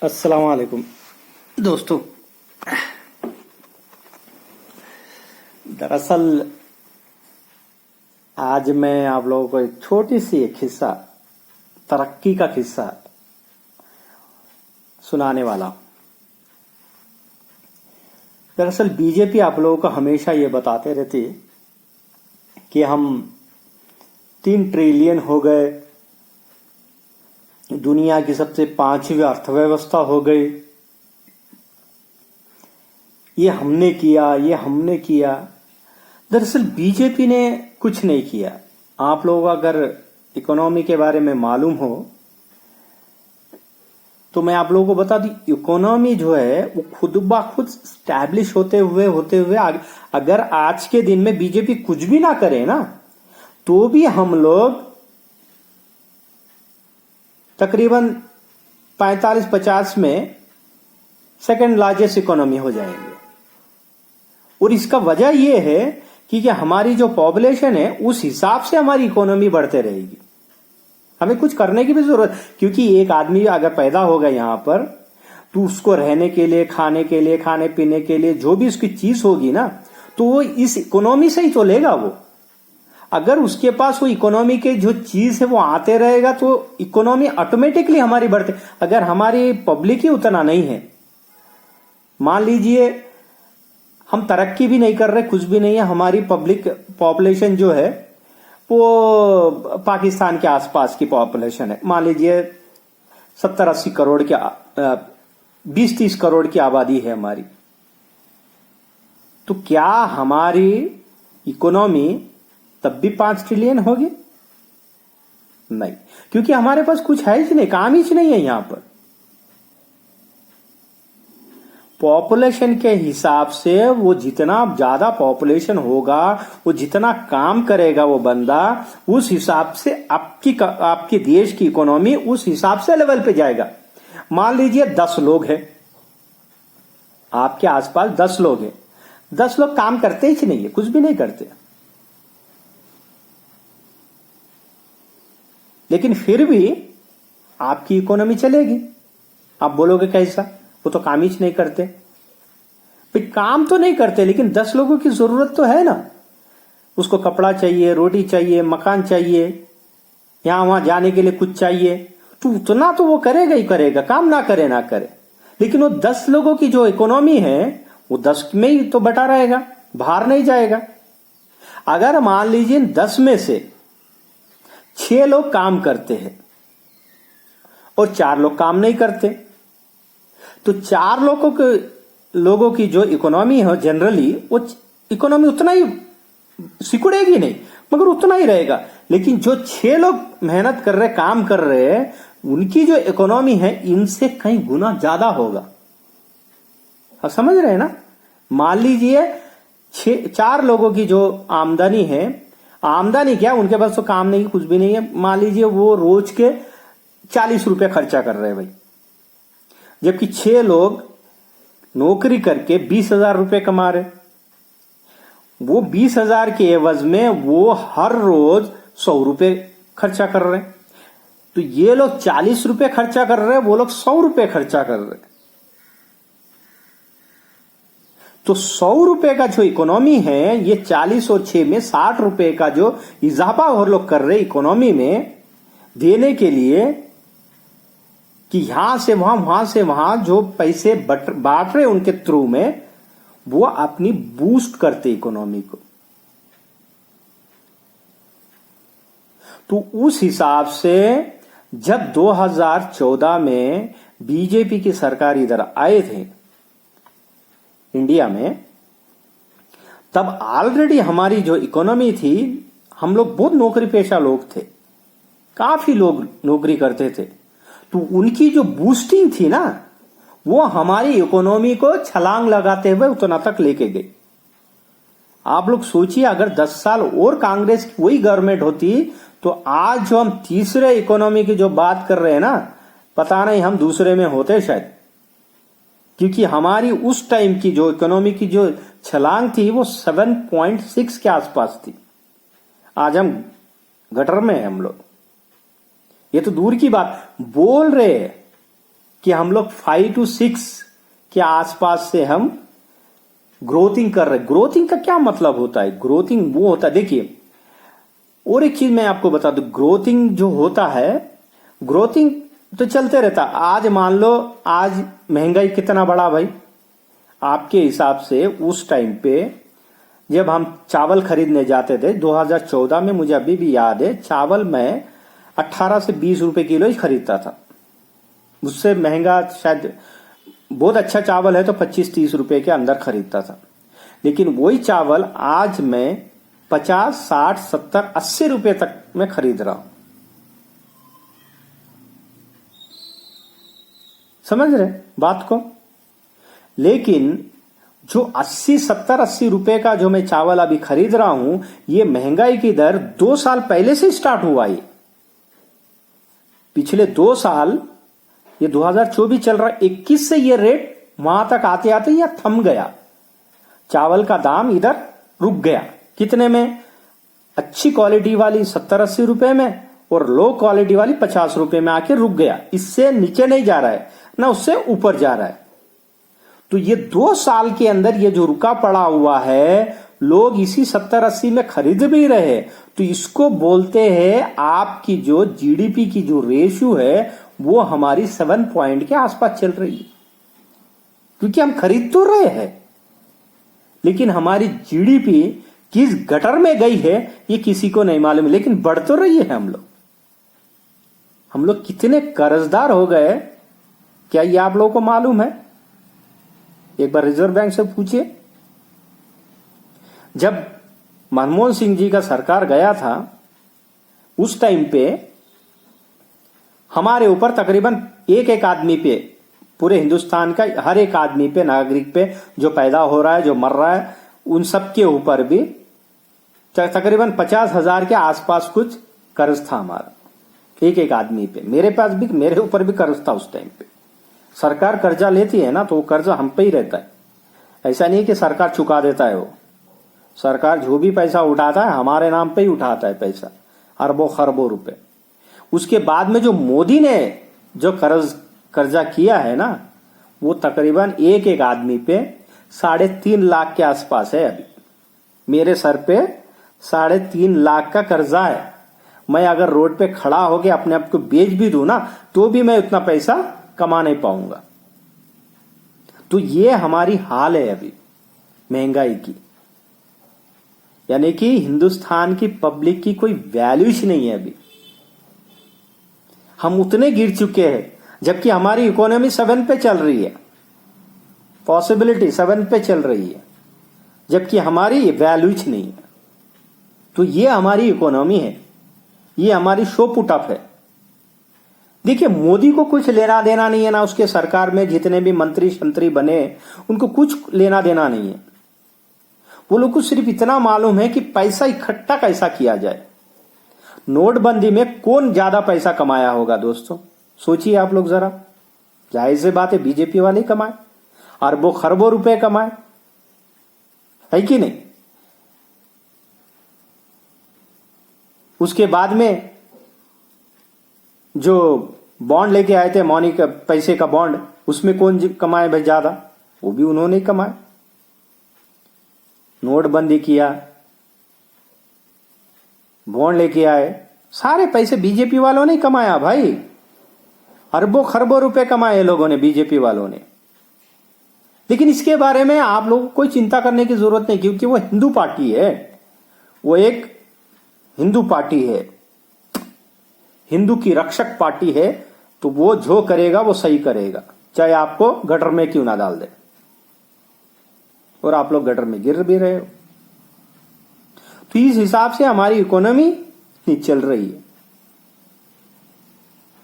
अस्सलाम वालेकुम दोस्तों। दरअसल आज मैं आप लोगों को एक छोटी सी एक हिस्सा, तरक्की का किस्सा सुनाने वाला हूं। दरअसल बीजेपी आप लोगों को हमेशा ये बताते रहती है कि हम 3 ट्रिलियन हो गए, दुनिया की सबसे 5वीं अर्थव्यवस्था हो गई, ये हमने किया। दरअसल बीजेपी ने कुछ नहीं किया। आप लोग अगर इकोनॉमी के बारे में मालूम हो तो मैं आप लोगों को बता दूं, इकोनॉमी जो है वो खुद ब खुद स्टैब्लिश होते हुए अगर आज के दिन में बीजेपी कुछ भी ना करे ना, तो भी हम लोग तकरीबन 45-50 में सेकंड लार्जेस्ट इकोनॉमी हो जाएंगे। और इसका वजह यह है कि हमारी जो पॉपुलेशन है उस हिसाब से हमारी इकोनॉमी बढ़ते रहेगी। हमें कुछ करने की भी जरूरत, क्योंकि एक आदमी अगर पैदा होगा यहां पर तो उसको रहने के लिए, खाने पीने के लिए जो भी उसकी चीज होगी ना, तो वो इस इकोनॉमी से ही तो लेगा। वो अगर उसके पास वो इकोनॉमी के जो चीज है वो आते रहेगा तो इकोनॉमी ऑटोमेटिकली हमारी बढ़ते। अगर हमारी पब्लिक ही उतना नहीं है, मान लीजिए हम तरक्की भी नहीं कर रहे, कुछ भी नहीं है, हमारी पब्लिक पॉपुलेशन जो है वो पाकिस्तान के आसपास की पॉपुलेशन है, मान लीजिए 70-80 करोड़ की, 20-30 करोड़ की आबादी है हमारी, तो क्या हमारी इकोनॉमी तब भी 5 ट्रिलियन होगी? नहीं, क्योंकि हमारे पास कुछ है ही नहीं, काम ही नहीं है। यहां पर पॉपुलेशन के हिसाब से वो जितना ज्यादा पॉपुलेशन होगा, वो जितना काम करेगा वो बंदा, उस हिसाब से आपकी देश की इकोनॉमी उस हिसाब से लेवल पे जाएगा। मान लीजिए 10 लोग हैं, आपके आसपास 10 लोग हैं, 10 लोग काम करते ही नहीं है, कुछ भी नहीं करते, लेकिन फिर भी आपकी इकोनॉमी चलेगी। आप बोलोगे कैसा? वो तो काम ही नहीं करते। भाई काम तो नहीं करते, लेकिन 10 लोगों की जरूरत तो है ना। उसको कपड़ा चाहिए, रोटी चाहिए, मकान चाहिए, यहां वहां जाने के लिए कुछ चाहिए, तो उतना तो वो करेगा ही करेगा, काम ना करे। लेकिन वो 10 लोगों की जो इकोनॉमी है वो 10 में ही तो बटा रहेगा, बाहर नहीं जाएगा। अगर मान लीजिए 10 में से 6 लोग काम करते हैं और 4 लोग काम नहीं करते, तो 4 लोगों की जो इकोनॉमी है जनरली, वो इकोनॉमी उतना ही सिकुड़ेगी नहीं, मगर उतना ही रहेगा। लेकिन जो 6 लोग मेहनत कर रहे, काम कर रहे हैं, उनकी जो इकोनॉमी है इनसे कई गुना ज्यादा होगा। आप समझ रहे हैं ना? मान लीजिए 4 लोगों की जो आमदनी है, आमदनी क्या, उनके पास तो काम नहीं, कुछ भी नहीं है, मान लीजिए वो रोज के 40 रुपए खर्चा कर रहे हैं भाई, जबकि 6 लोग नौकरी करके 20,000 रुपए कमा रहे। वो 20,000 के एवज में वो हर रोज 100 रुपए खर्चा कर रहे हैं। तो ये लोग 40 रुपए खर्चा कर रहे हैं, वो लोग 100 रुपए खर्चा कर रहे हैं। तो 100 रुपए का जो इकोनॉमी है, ये 40 और 6 में 60 रुपए का जो इजाफा वो लोग कर रहे इकोनॉमी में देने के लिए, कि यहां से वहां से वहां जो पैसे बांट रहे उनके थ्रू में, वो अपनी बूस्ट करते इकोनॉमी को। तो उस हिसाब से जब 2014 में बीजेपी की सरकार इधर आए थे इंडिया में, तब ऑलरेडी हमारी जो इकोनॉमी थी, हम लोग बहुत नौकरी पेशा लोग थे, काफी लोग नौकरी करते थे, तो उनकी जो बूस्टिंग थी ना, वो हमारी इकोनॉमी को छलांग लगाते हुए उतना तक लेके गई। आप लोग सोचिए, अगर 10 साल और कांग्रेस की वही गवर्नमेंट होती तो आज जो हम तीसरे इकोनॉमी की जो बात कर रहे हैं ना, पता नहीं हम दूसरे में होते शायद, क्योंकि हमारी उस टाइम की जो इकोनॉमी की जो छलांग थी वो 7.6 के आसपास थी। आज हम गटर में हैं हम लोग। ये तो दूर की बात, बोल रहे हैं कि हम लोग 5 to 6 के आसपास से हम ग्रोथिंग कर रहे। ग्रोथिंग का क्या मतलब होता है? ग्रोथिंग वो होता है, देखिए और एक चीज मैं आपको बता दूं, ग्रोथिंग जो होता है, ग्रोथिंग तो चलते रहता। आज मान लो आज महंगाई कितना बढ़ा भाई, आपके हिसाब से उस टाइम पे जब हम चावल खरीदने जाते थे 2014 में, मुझे अभी भी याद है, चावल मैं 18 से 20 रुपए किलो ही खरीदता था। उससे महंगा शायद बहुत अच्छा चावल है तो 25-30 रुपए के अंदर खरीदता था। लेकिन वही चावल आज मैं 50, 60, 70, 80 रुपए तक मैं खरीद रहा हूं। समझ रहे बात को? लेकिन जो 80, 70, 80 रुपए का जो मैं चावल अभी खरीद रहा हूं, ये महंगाई की दर 2 साल पहले से स्टार्ट हुआ है। पिछले 2 साल, ये 2024 चल रहा है, 21 से ये रेट वहां तक आते आते यह थम गया। चावल का दाम इधर रुक गया। कितने में? अच्छी क्वालिटी वाली 70-80 रुपए में और लो क्वालिटी वाली 50 रुपए में आके रुक गया। इससे नीचे नहीं जा रहा है ना उससे ऊपर जा रहा है। तो ये 2 साल के अंदर ये जो रुका पड़ा हुआ है, लोग इसी 70-80 में खरीद भी रहे। तो इसको बोलते हैं आपकी जो जीडीपी की जो रेशियो है वो हमारी 7 पॉइंट के आसपास चल रही है, क्योंकि हम खरीद तो रहे हैं। लेकिन हमारी जीडीपी किस गटर में गई है ये किसी को नहीं मालूम, लेकिन बढ़ तो रही है। हम लोग कितने कर्जदार हो गए, क्या ये आप लोगों को मालूम है? एक बार रिजर्व बैंक से पूछिए। जब मनमोहन सिंह जी का सरकार गया था उस टाइम पे हमारे ऊपर तकरीबन एक आदमी पे, पूरे हिंदुस्तान का हर एक आदमी पे, नागरिक पे जो पैदा हो रहा है, जो मर रहा है, उन सब के ऊपर भी तकरीबन 50,000 के आसपास कुछ कर्ज था हमारा, एक आदमी पे। मेरे पास भी, मेरे ऊपर भी कर्ज था उस टाइम पे। सरकार कर्जा लेती है ना तो वो कर्जा हम पे ही रहता है। ऐसा नहीं कि सरकार चुका देता है। वो सरकार जो भी पैसा उठाता है हमारे नाम पे ही उठाता है पैसा, अरबों खरबों रुपए। उसके बाद में जो मोदी ने जो कर्जा किया है ना, वो तकरीबन एक आदमी पे 3.5 लाख के आसपास है। अभी मेरे सर पे 3.5 लाख का कर्जा है। मैं अगर रोड पे खड़ा होके अपने आप को बेच भी दूं ना तो भी मैं उतना पैसा कमा नहीं पाऊंगा। तो ये हमारी हाल है अभी महंगाई की। यानी कि हिंदुस्तान की पब्लिक की कोई वैल्यूज नहीं है अभी। हम उतने गिर चुके हैं, जबकि हमारी इकोनॉमी 7 पे चल रही है, पॉसिबिलिटी 7 पे चल रही है, जबकि हमारी वैल्यूज नहीं है। तो ये हमारी इकोनॉमी है, ये हमारी शो पुटअप है। देखिए, मोदी को कुछ लेना देना नहीं है ना, उसके सरकार में जितने भी मंत्री शंत्री बने उनको कुछ लेना देना नहीं है। वो लोग को सिर्फ इतना मालूम है कि पैसा इकट्ठा कैसा किया जाए। नोटबंदी में कौन ज्यादा पैसा कमाया होगा दोस्तों? सोचिए आप लोग जरा। जाहिर सी बात है बीजेपी वाले ही कमाए, अरबों खरबों रुपए कमाए, है कि नहीं? उसके बाद में जो बॉन्ड लेके आए थे, मौनी का पैसे का बॉन्ड, उसमें कौन कमाए भाई ज्यादा? वो भी उन्होंने ही कमाए। नोटबंदी किया, बॉन्ड लेके आए, सारे पैसे बीजेपी वालों ने कमाया भाई। अरबों खरबों रुपए कमाए लोगों ने, बीजेपी वालों ने। लेकिन इसके बारे में आप लोगों को कोई चिंता करने की जरूरत नहीं, क्योंकि वो हिंदू पार्टी है, वो एक हिंदू पार्टी है, हिंदू की रक्षक पार्टी है। तो वो जो करेगा वो सही करेगा, चाहे आपको गटर में क्यों ना डाल दे। और आप लोग गटर में गिर भी रहे हो। तो इस हिसाब से हमारी इकोनॉमी चल रही है।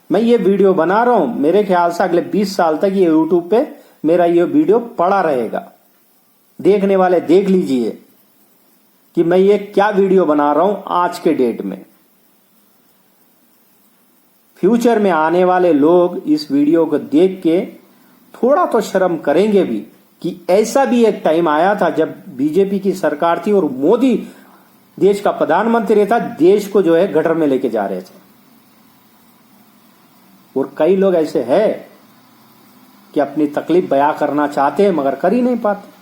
मैं ये वीडियो बना रहा हूं, मेरे ख्याल से अगले 20 साल तक ये यूट्यूब पे मेरा ये वीडियो पड़ा रहेगा। देखने वाले देख लीजिए कि मैं ये क्या वीडियो बना रहा हूं आज के डेट में। फ्यूचर में आने वाले लोग इस वीडियो को देख के थोड़ा तो शर्म करेंगे भी कि ऐसा भी एक टाइम आया था जब बीजेपी की सरकार थी और मोदी देश का प्रधानमंत्री था, देश को जो है गटर में लेके जा रहे थे। और कई लोग ऐसे हैं कि अपनी तकलीफ बयां करना चाहते हैं मगर कर ही नहीं पाते।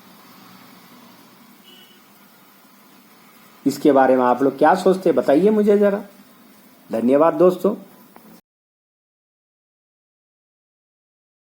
इसके बारे में आप लोग क्या सोचते हैं बताइए मुझे जरा। धन्यवाद दोस्तों।